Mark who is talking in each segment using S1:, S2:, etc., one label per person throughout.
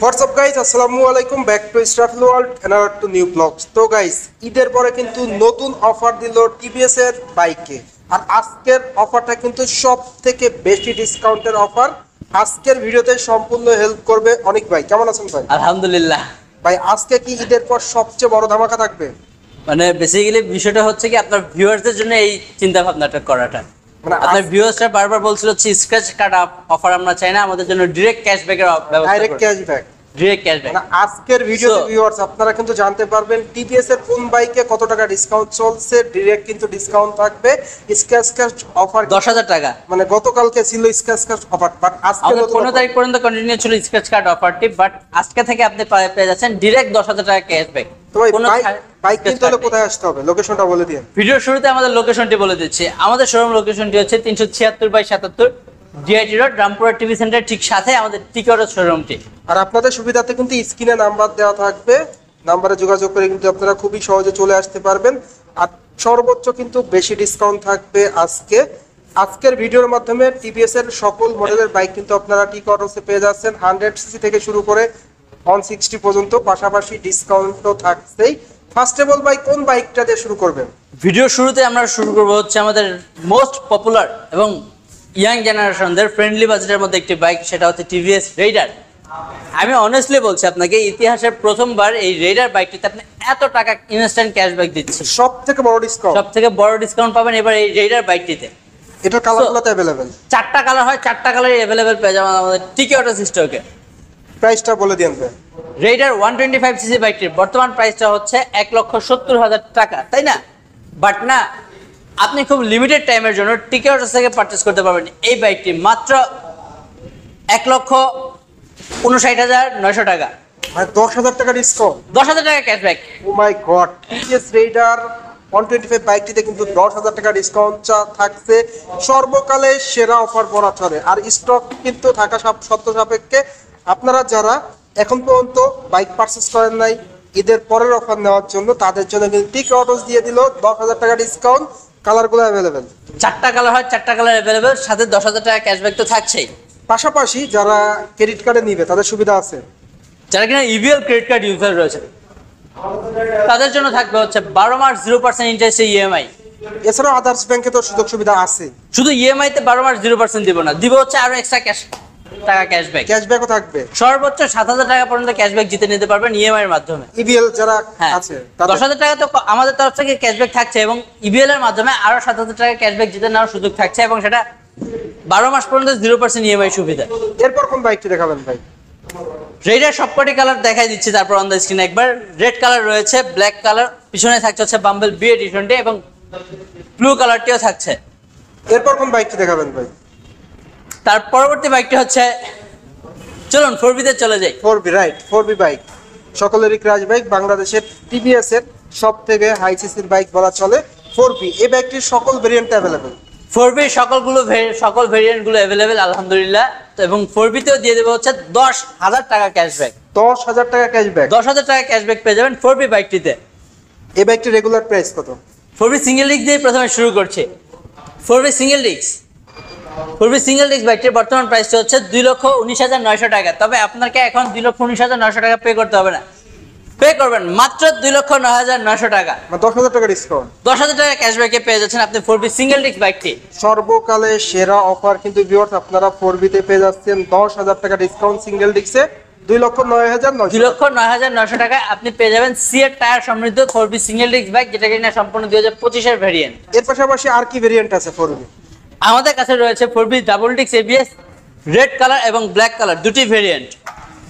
S1: What's up guys, আসসালামু আলাইকুম, back to Israfil world and to new blogs. তো guys, ঈদের পরে কিন্তু নতুন অফার দিল টিভিএস এর বাইকে। আর আজকের অফারটা কিন্তু সব থেকে বেশি ডিসকাউন্টের অফার। আজকের ভিডিওতে সম্পূর্ণ হেল্প করবে অনেক ভাই। কেমন আছেন ভাই?
S2: আলহামদুলিল্লাহ
S1: ভাই, আজকে কি ঈদের পর সবচেয়ে বড় ধামাকা থাকবে?
S2: মানে বেসিক্যালি বিষয়টা হচ্ছে কি আপনার ভিউয়ারদের জন্য এই চিন্তা ভাবনাটা করাটা।
S1: মানে
S2: আপনার ভিউয়ার্সরা বারবার বলছিল স্ক্র্যাচ কার্ড অফার আমরা চাই না, আমাদের জন্য ডিরেক্ট ক্যাশব্যাকের ব্যবস্থা
S1: ডাইরেক্ট ক্যাশব্যাক।
S2: Direct cashback.
S1: মানে আজকের ভিডিওতে ভিউয়ার্স আপনারা কিন্তু জানতে পারবেন টিভিএস এর কোন বাইকে কত টাকা ডিসকাউন্ট চলছে। ডিরেক্ট কিন্তু ডিসকাউন্ট থাকবে। স্ক্র্যাচ কার্ড অফার
S2: 10,000 টাকা।
S1: মানে গতকালকে ছিল স্ক্র্যাচ কার্ড অফার, বাট আজকে
S2: আমাদের 15 তারিখ পর্যন্ত কন্টিনিউ ছিল স্ক্র্যাচ কার্ড অফারটি, বাট আজকে থেকে আপনি পেয়ে যাচ্ছেন ডিরেক্ট 10,000 টাকা ক্যাশব্যাক।
S1: তো বাইক কিনতে হলে কোথায় আসতে হবে? লোকেশনটা বলে দিন।
S2: ভিডিওর শুরুতে আমাদের লোকেশনটি বলে দিচ্ছি। আমাদের শোরুম লোকেশনটি হচ্ছে 376/77 DIT road, Rampura TV centre ঠিক সাথে আমাদের টিকিটের শোরুমটি।
S1: আর আপনাদের সুবিধাতে কিন্তু স্ক্রিনে নাম্বার দেওয়া থাকবে, নাম্বারে যোগাযোগ করে কিন্তু আপনারা খুবই সহজে চলে আসতে পারবেন। আর সর্বোচ্চ কিন্তু বেশি ডিসকাউন্ট থাকবে আজকের ভিডিওর মাধ্যমে। টিভিএস এর সকল মডেলের বাইক কিন্তু আপনারা টিকিটে পেয়ে যাচ্ছেন, 100cc থেকে শুরু করে 160 পর্যন্ত। পাশাপাশি ডিসকাউন্টও থাকছেই। ফার্স্ট অফ অল ভাই, কোন বাইকটা দিয়ে শুরু করবেন?
S2: ভিডিওর শুরুতে আমরা শুরু করব হচ্ছে আমাদের মোস্ট পপুলার এবং ইয়াং জেনারেশনদের ফ্রেন্ডলি বাজেটের মধ্যে একটি বাইক, সেটা হচ্ছে টিভিএস রেইডার। আমি অনেস্টলি বলছি আপনাকে, ইতিহাসের প্রথমবার এই রেইডার বাইকটিতে আপনি এত টাকা ইনস্ট্যান্ট ক্যাশব্যাক দিচ্ছি।
S1: সব থেকে বড়
S2: ডিসকাউন্ট পাবেন এবার এই রেইডার বাইকটিতে।
S1: এটার কালারগুলো তো अवेलेबल,
S2: 4টা কালার হয়, 4টা কালারই अवेलेबल পেয়ে যাবেন আমাদের টিকিটে স্টকে।
S1: প্রাইসটা বলে দিন ভাই।
S2: রেইডার 125cc বাইকটির বর্তমান প্রাইসটা হচ্ছে 1,70,000 টাকা, তাই না? বাট না, আপনি খুব লিমিটেড টাইমের জন্য টিকিট থেকে পারচেজ করতে পারবেন এই বাইকটি মাত্র 1,59,900 টাকা।
S1: মানে 10,000 টাকা ডিসকাউন্ট,
S2: 10,000 টাকা ক্যাশব্যাক।
S1: ও মাই গড! টিভিএস রেইডার 125 বাইকটিতে কিন্তু 10,000 টাকা ডিসকাউন্ট থাকছে। সর্বকালে সেরা অফার বলা চলে। আর স্টক কিন্তু থাকা শর্ত সাপেক্ষে। আপনারা যারা এখন পর্যন্ত বাইক পারচেজ করেন নাই, ঈদের পরের অফার নেওয়ার জন্য তাদের জন্য কিন্তু টিকিটস দিয়ে দিল 10,000 টাকা ডিসকাউন্ট। কালারগুলো अवेलेबल,
S2: 4টা কালার হয়, 4টা কালার अवेलेबल, সাথে 10,000 টাকা ক্যাশব্যাক তো থাকছেই।
S1: পাশাপাশি যারা ক্রেডিট কার্ডে নিবে তাদের সুবিধা আছে।
S2: যারা কিনা ইভিএল ক্রেডিট কার্ড ইউজার রয়েছে তাদের জন্য থাকবে হচ্ছে 12 মাস 0% ইন্টারেস্টে ইএমআই।
S1: এছাড়াও আদার্স ব্যাংকে তো সুযোগ সুবিধা আছে।
S2: শুধু ইএমআই তে 12 মাস 0% দিব না, দিব হচ্ছে আরো এক্সট্রা টাকা
S1: ক্যাশব্যাকও থাকবে।
S2: সর্বোচ্চ 7,000 টাকা পর্যন্ত ক্যাশব্যাক জিতে নিতে পারবেন ইএমআই এর মাধ্যমে।
S1: ইবিএল যারা আছে
S2: 10,000 টাকা তো আমাদের তরফ থেকে ক্যাশব্যাক থাকছে, এবং ইবিএল এর মাধ্যমে আরো 7,000 টাকা ক্যাশব্যাক জিতে নেওয়ার সুযোগ থাকছে, এবং সেটা 12 মাস পর্যন্ত 0% ইএমআই সুবিধা।
S1: এরপর কোন বাইকটি দেখাবেন ভাই?
S2: রেডার সবকটি কালার দেখাই দিচ্ছি, তারপর অন দ্য স্ক্রিন একবার। রেড কালার রয়েছে, ব্ল্যাক কালার, পিছনে থাকছে হচ্ছে বাম্বল বি এডিশনটি, এবং ব্লু কালারটিও থাকছে।
S1: এরপর কোন বাইকটি দেখাবেন ভাই?
S2: তার পরবর্তী বাইকটি হচ্ছে, চলুন 4B তে চলে যাই।
S1: 4B, রাইট, 4B বাইক সকলেরই ক্রাশ বাইক। বাংলাদেশের টিভিএস এর সব থেকে হাই সিসির বাইক বলা চলে 4B। এই বাইকটির সকল ভেরিয়েন্ট अवेलेबल।
S2: 4B সকল ভেরিয়েন্ট গুলো अवेलेबल আলহামদুলিল্লাহ। এবং 4B তেও দিয়ে দেবে হচ্ছে 10,000 টাকা ক্যাশব্যাক।
S1: 10,000 টাকা ক্যাশব্যাক,
S2: 10,000 টাকা ক্যাশব্যাক পেয়ে যাবেন 4B বাইকটিতে।
S1: এই বাইকটির রেগুলার প্রাইস কত?
S2: 4B সিঙ্গেল ডিস্ক দিয়ে প্রথমে শুরু করছে। 4B সিঙ্গেল ডিস্ক বাইকটির বর্তমান প্রাইসটা হচ্ছে 2,19,900 টাকা। তবে আপনাকে এখন 2,19,900 টাকা পে করতে হবে না, পে করবেন মাত্র 2,09,900 টাকা।
S1: 10,000 টাকা ডিসকাউন্ট,
S2: 10,000 টাকা ক্যাশব্যাকে পেয়ে যাচ্ছেন আপনি 4B সিঙ্গেল ডিস্ক বাইকটি।
S1: সর্বকালে সেরা অফার কিন্তু ভিউয়ার্স, আপনারা 4B তে পেয়ে যাচ্ছেন 10,000 টাকা ডিসকাউন্ট সিঙ্গেল ডিস্কে।
S2: 2,09,900 টাকায় আপনি পেয়ে যাবেন সিএর টায়ার সমৃদ্ধ 4B সিঙ্গেল ডিস্ক বাইক, যেটা কিনা সম্পূর্ণ 2025 এর ভেরিয়েন্ট।
S1: এর পাশাপাশি আর কি ভেরিয়েন্ট আছে 4B?
S2: আমাদের কাছে রয়েছে 4B double disc ABS, red colour এবং ব্ল্যাক কালার, দুটি ভেরিয়েন্ট,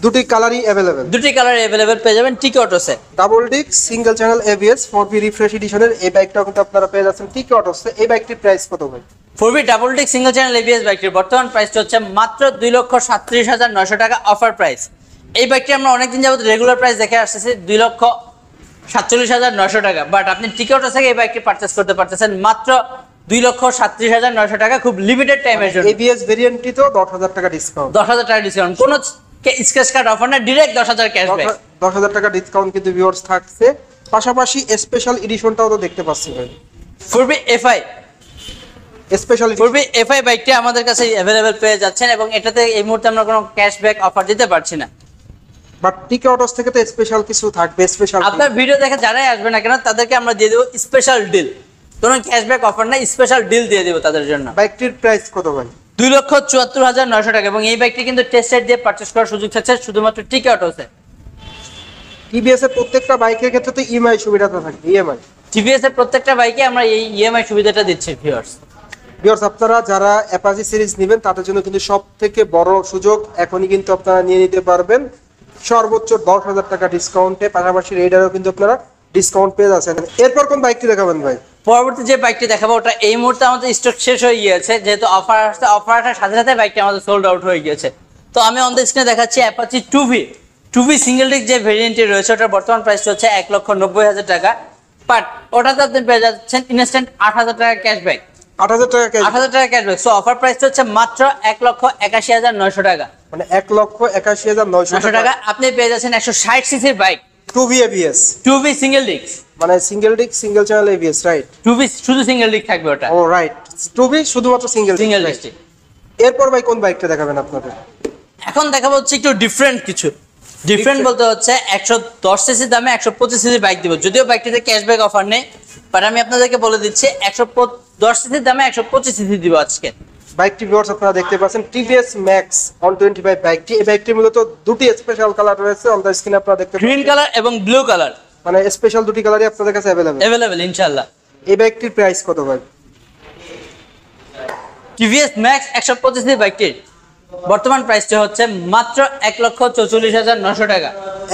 S1: দুটি কালারই अवेलेबल।
S2: দুটি কালার अवेलेबल পেয়ে যাবেন টিকিটসে।
S1: Double disc single channel ABS 4B refresh এডিশনের এই বাইকটাও কিন্তু আপনারা পেয়ে যাচ্ছেন টিকিটসে। এই বাইকটির প্রাইস কত ভাই?
S2: 4B double disc single channel ABS বাইকটির বর্তমান প্রাইসটা হচ্ছে মাত্র 2,37,900 টাকা অফার প্রাইস। এই বাইকটি আমরা অনেকদিন যাবত রেগুলার প্রাইস দেখে আসতেছি 2,47,900 টাকা, বাট আপনি টিকিটস থেকে এই বাইকটি পারচেজ করতে পারতেছেন মাত্র 2,37,900 টাকা, খুব লিমিটেড টাইমের জন্য।
S1: এবিএস ভেরিয়েন্টটি তো 10,000 টাকা ডিসকাউন্ট,
S2: 10,000 টাকা ডিসকাউন্ট, কোনো স্ক্র্যাচ কার্ড অফার না, ডিরেক্ট 10,000 ক্যাশব্যাক।
S1: 10,000 টাকা ডিসকাউন্ট কিন্তু ভিউয়ার্স থাকছে। পাশাপাশি স্পেশাল এডিশনটাও তো দেখতে পাচ্ছি ভাই,
S2: 4B FI
S1: special
S2: 4B FI বাইকটি আমাদের কাছে अवेलेबल পেয়ে যাচ্ছেন, এবং এটাতে এই মুহূর্তে আমরা কোনো ক্যাশব্যাক অফার দিতে পারছি না।
S1: বাট টিকে অটোস থেকে তো স্পেশাল কিছু থাকবে, স্পেশাল
S2: আপনার ভিডিও দেখে যারাই আসবে না কেন তাদেরকে আমরা দিয়ে দেবো স্পেশাল ডিল, কোনো ক্যাশব্যাক অফার না, স্পেশাল ডিল দিয়ে দেবো তাদের জন্য।
S1: বাইকটির প্রাইস কত ভাই?
S2: 2,74,900 টাকা, এবং এই বাইকটি কিন্তু টেস্ট রাইড দিয়ে পারচেজ করার সুযোগ থাকছে শুধুমাত্র টিকে অটোসে।
S1: টিভিএস এর প্রত্যেকটা বাইকের ক্ষেত্রে তো ইএমআই সুবিধাটা থাকবে, ইএমআই।
S2: টিভিএস এর প্রত্যেকটা বাইকে আমরা এই ইএমআই সুবিধাটা দিচ্ছি ভিউয়ার্স।
S1: ভিউয়ার্স, আপনারা যারা অ্যাপাচি সিরিজ নেবেন তাদের জন্য কিন্তু সবথেকে বড় সুযোগ, এখনই কিন্তু আপনারা নিয়ে নিতে পারবেন সর্বোচ্চ 10,000 টাকা ডিসকাউন্টে, পাশাপাশি রেডারও কিন্তু আপনারা ডিসকাউন্ট পেয়ে যাচ্ছেন। এরপর কোন বাইকটি দেখাবেন ভাই?
S2: পরবর্তী যে বাইকটি দেখাবো ওটা এই মুহূর্তে আমাদের স্টক শেষ হয়ে গিয়েছে, যেহেতু অফার আসছে, অফার আসার সাথে সাথে বাইকটি আমাদের সোল্ড আউট হয়ে গিয়েছে। তো আমি অন দ্য স্ক্রিনে দেখাচ্ছি অ্যাপাচি 2V সিঙ্গেল ডিস্ক যে ভেরিয়েন্টটি রয়েছে ওটার বর্তমান প্রাইস হচ্ছে 1,90,000 টাকা, বাট ওটাতে আপনি পেয়ে যাচ্ছেন ইনস্ট্যান্ট 8,000 টাকা ক্যাশব্যাক।
S1: 8,000 টাকা ক্যাশ,
S2: 8,000 টাকা ক্যাশব্যাক। সো অফার প্রাইস হচ্ছে মাত্র 1,81,900 টাকা।
S1: মানে 1,81,900
S2: টাকা আপনি পেয়ে যাচ্ছেন 160 সিসির bike
S1: 2V ABS,
S2: 2V single disc,
S1: মানে single disc single channel ABS, right?
S2: 2V শুধু সিঙ্গেল ডিস্ক থাকবে ওটা,
S1: ও রাইট, 2V শুধুমাত্র সিঙ্গেল
S2: ডিস্ক।
S1: এরপর ভাই কোন বাইকটা দেখাবেন আপনাদের?
S2: এখন দেখাবো হচ্ছে একটু ডিফারেন্ট কিছু। ডিফারেন্ট বলতে হচ্ছে 110 সিসির দামে 125 সিসির বাইক দিব, যদিও বাইকটিতে ক্যাশব্যাক অফার নেই, বাট আমি আপনাদেরকে বলে দিচ্ছি 110 সিসির দামে 125 সিসি দিব আজকে।
S1: বাইকটি ভিউয়ার্স আপনারা দেখতে পাচ্ছেন টিভিএস ম্যাক্স 125 বাইকটি। এই বাইকটি মূলত দুটি স্পেশাল কালার রয়েছে, অন দ্য স্ক্রিনে আপনারা দেখতে
S2: গ্রিন
S1: পাচ্ছেন,
S2: কালার এবং ব্লু কালার,
S1: মানে স্পেশাল দুটি কালারই আপনাদের কাছে
S2: अवेलेबल ইনশাআল্লাহ।
S1: এই বাইকটির প্রাইস কত ভাই?
S2: টিভিএস ম্যাক্স 125 সিসি বাইকটির বর্তমান প্রাইসটা হচ্ছে মাত্র 1,44,900 টাকা।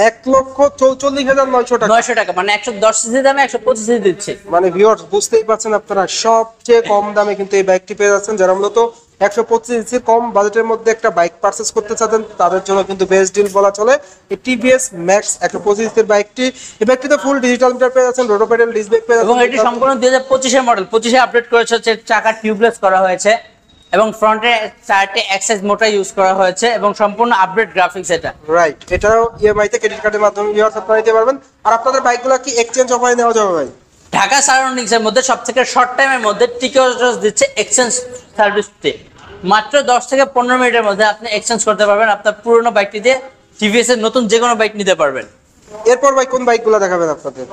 S1: 1,44,900 টাকা,
S2: 900 টাকা, মানে 110 সিসি দামে 125 সিসি দিচ্ছে।
S1: মানে ভিউয়ার্স বুঝতেই পারছেন আপনারা সবচেয়ে কম দামে কিন্তু এই বাইকটি পেয়ে যাচ্ছেন। যারা মূলত 125 সিসি কম বাজেটের মধ্যে একটা বাইক পারচেজ করতে চাচ্ছেন তাদের জন্য কিন্তু বেস্ট ডিল বলা চলে এই টিভিএস ম্যাক্স 125 সিসির বাইকটি। এই বাইকটিতে ফুল ডিজিটাল মিটার পেয়ে যাচ্ছেন, রোটো প্যাডেল ডিস্ক ব্রেক পেয়ে
S2: এবং
S1: যাচ্ছেন,
S2: এটি সম্পূর্ণ 2025 এর মডেল, 25 এ আপডেট করেছে হচ্ছে চাকা টিউবলেস করা হয়েছে এবং ফ্রন্টে 4টে এক্সএস মোটর ইউজ করা হয়েছে এবং সম্পূর্ণ আপডেট গ্রাফিক্স এটা,
S1: রাইট? এটাও ইএমআই তে ক্রেডিট কার্ডের মাধ্যমে ভিউয়ার্স আপনারা নিতে পারবেন। আর আপনাদের বাইকগুলো কি এক্সচেঞ্জ অফারে নেওয়া যাবে ভাই?
S2: ঢাকা সারাউন্ডিংস এর মধ্যে সবথেকে শর্ট টাইমের মধ্যে টিকেটস দিচ্ছে এক্সচেঞ্জ সার্ভিসটি, মাত্র 10 থেকে 15 মিনিটের মধ্যে আপনি এক্সচেঞ্জ করতে পারবেন, আপনার পুরনো বাইকটি দিয়ে টিভিএস এর নতুন যে কোনো বাইক নিতে পারবেন।
S1: এরপর ভাই কোন বাইকগুলো দেখাবেন আপনাদের?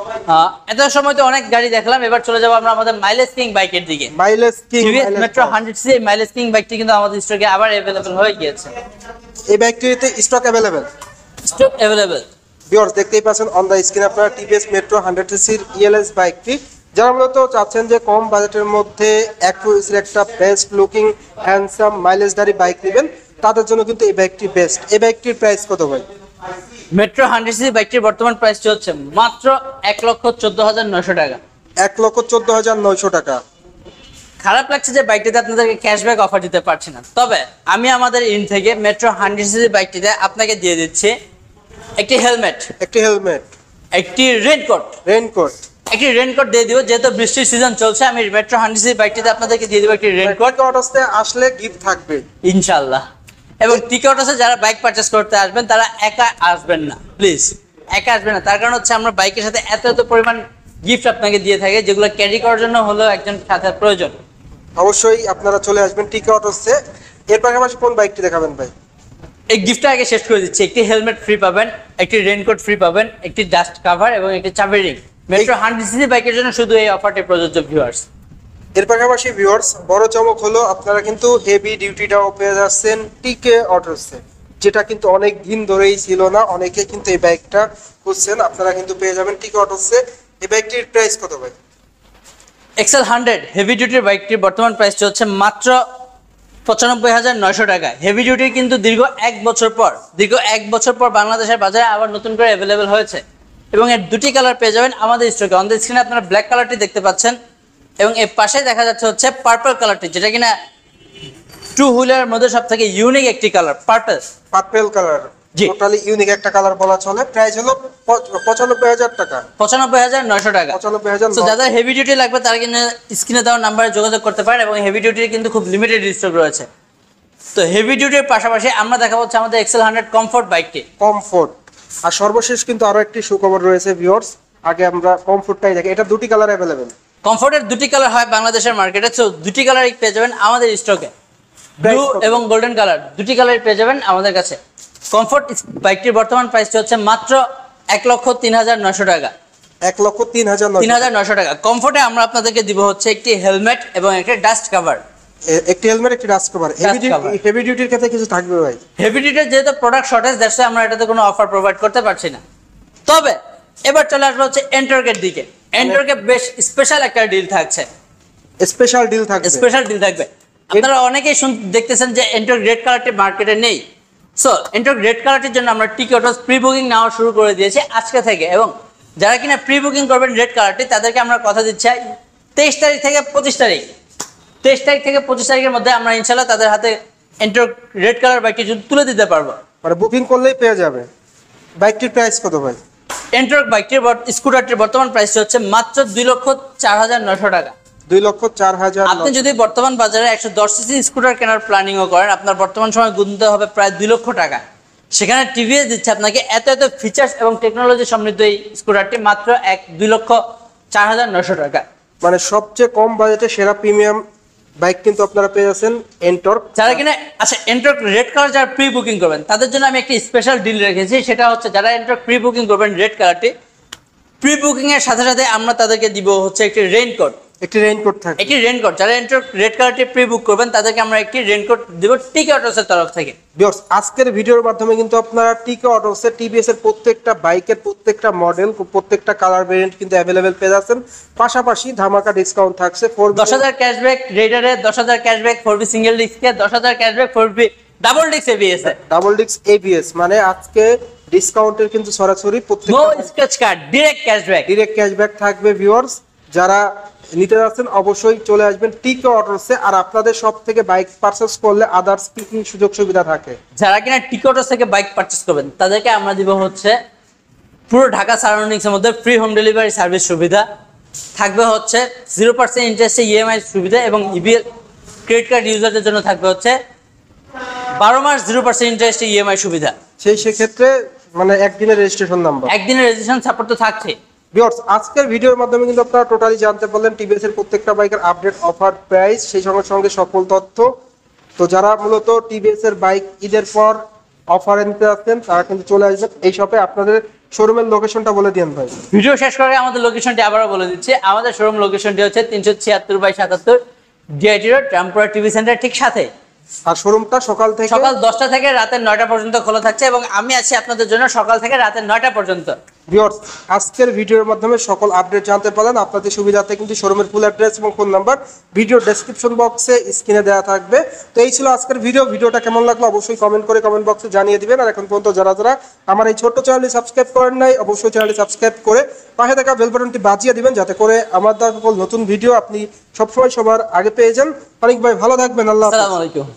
S2: এত সময় তো অনেক গাড়ি দেখলাম, এবার চলে যাবো আমরা আমাদের মাইলেজ কিং বাইকের দিকে।
S1: Mileage king
S2: TVS Metro 100 mileage king বাইকটি কিন্তু আমাদের স্টকে আবার अवेलेबल হয়ে গিয়েছে।
S1: এই বাইকটিতে stock available,
S2: stock available.
S1: Viewers দেখতেই পাচ্ছেন অন দা স্ক্রিন আপনারা টিভিএস মেট্রো 100 সিসির ইএলএস বাইকটি। যারা মূলত চাচ্ছেন যে কম বাজেটের মধ্যে অ্যাক্টিভিটির একটা বেস্ট লুকিং হ্যান্ডসাম মাইলেজদারি বাইক নেবেন তাদের জন্য কিন্তু এই বাইকটি বেস্ট। এই বাইকটির প্রাইস কত ভাই?
S2: মেট্রো 100 সিসি বাইকটির বর্তমান প্রাইসটি হচ্ছে মাত্র 1,14,900 টাকা।
S1: 1,14,900 টাকা।
S2: খারাপ লাগছে যে বাইকটিতে আপনাদেরকে ক্যাশব্যাক অফার দিতে পারছি না, তবে আমি আমাদের ইন থেকে মেট্রো 100 সিসি বাইকটিতে আপনাকে দিয়ে দিচ্ছি একটি হেলমেট,
S1: একটি হেলমেট,
S2: একটি রেইনকোট, একটি রেইনকোট দিয়ে দিব, যেহেতু বৃষ্টির সিজন চলছে আমি মেট্রো 100 সিসি বাইকটিতে আপনাদেরকে দিয়ে দিব একটি রেইনকোট।
S1: অটোসতে আসলে গিফট থাকবে
S2: ইনশাআল্লাহ। এবং টিকেটসে যারা বাইক পারচেজ করতে আসবেন তারা একা আসবেন না, প্লিজ একা আসবেন না, তার কারণ হচ্ছে আমরা বাইকের সাথে এত পরিমাণ গিফট আপনাকে দিয়ে থাকি যেগুলো ক্যারি করার জন্য হলেও একজন সাথে প্রয়োজন।
S1: অবশ্যই আপনারা চলে আসবেন টিকে অটোসে। এর পাশাপাশি কোন বাইকটি দেখাবেন ভাই?
S2: এই গিফটটা আগে শেষ করে দিচ্ছি, একটি হেলমেট ফ্রি পাবেন, একটি রেইনকোট ফ্রি পাবেন, একটি ডাস্ট কভার এবং একটি চাবি রিং। মেট্রো 100 সিসি বাইকের জন্য শুধু এই অফারটি প্রযোজ্য ভিউয়ার্স।
S1: এর পাশাপাশি ভিউয়ার্স বড় চমক হলো আপনারা কিন্তু হেভি ডিউটিটাও পেয়ে যাচ্ছেন টিকে অটোসে, যেটা কিন্তু অনেক দিন ধরেই ছিল না, অনেকে কিন্তু এই বাইকটা খুঁজছেন, আপনারা কিন্তু পেয়ে যাবেন টিকে অটোসে। এই বাইকটির প্রাইস কত ভাই?
S2: এক্সেল 100 হেভি ডিউটির বাইকটির বর্তমান প্রাইসটি হচ্ছে মাত্র 95,900 টাকা। হেভি ডিউটি কিন্তু দীর্ঘ এক বছর পর বাংলাদেশের বাজারে আবার নতুন করে অ্যাভেলেবেল হয়েছে এবং এর দুটি কালার পেয়ে যাবেন আমাদের স্টকে। অন দ্য স্ক্রিনে আপনারা ব্ল্যাক কালারটি দেখতে পাচ্ছেন এবং এর পাশে দেখা যাচ্ছে হচ্ছে পার্পল কালারটি, যেটা কিনা টু হুইলারের মধ্যে সবথেকে ইউনিক একটি কালার,
S1: পার্পল কালার,
S2: জি
S1: টোটালি ইউনিক একটা কালার বলা চলে। প্রাইস হলো 95,000 টাকা,
S2: 95,900 টাকা।
S1: 95,000।
S2: তো যাদের হেভি ডিউটি লাগবে তারা কিন্তু স্ক্রিনে দেওয়া নাম্বারে যোগাযোগ করতে পারেন এবং হেভি ডিউটির কিন্তু খুব লিমিটেড স্টক রয়েছে। তো হেভি ডিউটির পাশাপাশি আমরা দেখাবো হচ্ছে আমাদের এক্সেল 100 কমফোর্ট বাইকটি।
S1: কমফোর্ট। আর সর্বশেষ কিন্তু আরো একটি সুখবর রয়েছে ভিউয়ার্স, আগে আমরা কমফোর্টটাই দেখি। এটা দুটি কালার অ্যাভেলেবেল,
S2: কমফোর্টের দুটি কালার হয় বাংলাদেশের মার্কেটে, তো দুটি কালারই পেয়ে যাবেন আমাদের স্টকে, ব্লু এবং গোল্ডেন কালার দুটি কালারই পেয়ে যাবেন আমাদের কাছে। কমফোর্ট বাইকটির বর্তমান প্রাইসটি হচ্ছে মাত্র 1,03,900 টাকা।
S1: 1,03,900
S2: টাকা। কমফোর্টে আমরা আপনাদেরকে দিব হচ্ছে একটি হেলমেট এবং একটা ডাস্ট কভার।
S1: একটি হেলমেট, একটি ডাস্ট কভার। হেভি ডিউটির ক্ষেত্রে কিছু থাকবে ভাই?
S2: হেভি ডিউটির যেহেতু প্রোডাক্ট শর্টেজ, দ্যাটস ওয়াই আমরা এটাতে কোনো অফার প্রোভাইড করতে পারছি না। তবে এবার চলে আসলো হচ্ছে এন্টর্কের দিকে। এন্টর্কে বেশ স্পেশাল একটা ডিল থাকছে।
S1: স্পেশাল ডিল থাকবে।
S2: আপনারা অনেকেই দেখতেছেন যে এন্টর্ক রেড কালারটি মার্কেটে নেই। সো এন্টর্ক রেড কালারটির জন্য আমরা টিকি অটোস প্রি বুকিং নেওয়া শুরু করে দিয়েছি আজকে থেকে, এবং যারা কিনা প্রি বুকিং করবেন রেড কালারটি তাদেরকে আমরা কথা দিচ্ছি 23 তারিখ থেকে 25 তারিখ, 23 তারিখ থেকে 25 তারিখের মধ্যে আমরা ইনশাল্লাহ তাদের হাতে এন্টর্ক রেড কালার বাইকটি তুলে দিতে পারবো।
S1: মানে বুকিং করলেই পেয়ে যাবে। বাইকটির প্রাইস কত ভাই?
S2: এন্টর্ক বাইকটির স্কুটারটির বর্তমান প্রাইস হচ্ছে মাত্র 2,04,900 টাকা।
S1: 2,04,900।
S2: আপনি যদি বর্তমান বাজারে 110 সিসি স্কুটার কেনার প্ল্যানিংও করেন, আপনার বর্তমান সময় গুনতে হবে প্রায় 2 লক্ষ টাকা। সেখানে টিভিএস দিচ্ছে আপনাকে এত ফিচার্স এবং টেকনোলজি সমৃদ্ধ এই স্কুটারটি মাত্র 2,04,900 টাকা।
S1: মানে সবচেয়ে কম বাজেটে সেরা প্রিমিয়াম বাইক কিন্তু আপনারা পেয়ে যাচ্ছেন এন্টর্ক।
S2: যারা কিনা আচ্ছা এন্টর্ক রেড কালার যারা প্রি বুকিং করবেন তাদের জন্য আমি একটি স্পেশাল ডিল রেখেছি। সেটা হচ্ছে যারা এন্টর্ক প্রি বুকিং করবেন রেড কালারটি, প্রি বুকিং এর সাথে সাথে আমরা তাদেরকে দিব হচ্ছে একটি রেইনকোট।
S1: একটি রেইনকোট থাকবে।
S2: একটি রেইনকোট যারা এন্টর্ক রেড কালারটি প্রি বুক করবেন তাদেরকে আমরা একটি রেইনকোট দিব টিকি অটোসের তরফ থেকে।
S1: ভিউয়ার্স, আজকের ভিডিওর মাধ্যমে কিন্তু আপনারা টিকি অটোসের টিভিএস এর প্রত্যেকটা বাইকের প্রত্যেকটা মডেল, প্রত্যেকটা কালার ভেরিয়েন্ট কিন্তু অ্যাভেলেবেল পেয়ে যাচ্ছেন। পাশাপাশি ধামাকা ডিসকাউন্ট থাকছে।
S2: 10,000 ক্যাশব্যাক রেডারে, 10,000 ক্যাশব্যাক 4B সিঙ্গেল ডিস্কে, 10,000 cashback 4B double disc ABS এ।
S1: ডাবল ডিস্ক এবিএস মানে আজকে ডিসকাউন্টের কিন্তু সরাসরি
S2: নো
S1: প্রত্যেকটা
S2: স্ক্র্যাচ কার্ড, ডাইরেক্ট
S1: ক্যাশব্যাক থাকবে। ভিউয়ার্স, যারা নিতে যাচ্ছেন অবশ্যই চলে আসবেন টিকি অটোসে। আর আপনাদের সব থেকে বাইক পারচেজ করলে আদার্স কি কি সুযোগ সুবিধা থাকে?
S2: যারা কিনা টিকি অটোস থেকে বাইক পারচেজ করবেন তাদেরকে আমরা দিব হচ্ছে পুরো ঢাকা সারাউন্ডিংস এর মধ্যে ফ্রি হোম ডেলিভারি সার্ভিস সুবিধা থাকবে, হচ্ছে 0% ইন্টারেস্টে ইএমআই সুবিধা, এবং ইবিএল ক্রেডিট কার্ড ইউজারদের জন্য থাকবে হচ্ছে 12 মাস 0% ইন্টারেস্টে ইএমআই সুবিধা।
S1: সেক্ষেত্রে মানে একদিনের রেজিস্ট্রেশন নাম্বার,
S2: একদিনের রেজিস্ট্রেশন সাপোর্ট তো থাকছে।
S1: ভিউয়ার্স, আজকের ভিডিওর মাধ্যমে কিন্তু আপনারা টোটালি জানতে পারলেন টিভিএস এর প্রত্যেকটা বাইকের আপডেট, অফার, প্রাইস, সেই সঙ্গে সঙ্গে সকল তথ্য। তো যারা মূলত টিভিএস এর বাইক ঈদের পর অফারে নিতে আসছেন তারা কিন্তু চলে আসবেন এই শপে। আপনাদের শোরুমের লোকেশনটা বলে দিন ভাই।
S2: ভিডিও শেষ করে আমাদের লোকেশনটি আবারও বলে দিচ্ছি। আমাদের শোরুম লোকেশনটি হচ্ছে 376/77 DIT road, Rampura TV centre ঠিক সাথে।
S1: আর শোরুমটা সকাল
S2: 10টা থেকে রাতের 9টা পর্যন্ত খোলা থাকছে, এবং আমি আছি আপনাদের জন্য সকাল থেকে রাতের 9টা পর্যন্ত।
S1: ভিউয়ার্স, আজকের ভিডিওর মাধ্যমে সকল আপডেট জানতে পারলেন। আপনাদের সুবিধার্থে কিন্তু শোরুমের ফুল অ্যাড্রেস এবং ফোন নাম্বার ভিডিও ডেসক্রিপশন বক্সে স্ক্রিনে দেওয়া থাকবে। তো এই ছিল আজকের ভিডিওটা কেমন লাগলো অবশ্যই কমেন্ট বক্সে জানিয়ে দিবেন। আর এখন পর্যন্ত যারা আমার এই ছোট্ট চ্যানেলটি সাবস্ক্রাইব করেন নাই অবশ্যই চ্যানেলটি সাবস্ক্রাইব করে পাশে থাকা বেল বাটনটি বাজিয়ে দিবেন, যাতে করে আমার সকল নতুন ভিডিও আপনি সবসময় সবার আগে পেয়ে যান। অনেক ভাই ভালো থাকবেন। আল্লাহ হাফেজ।
S2: আসসালামু আলাইকুম।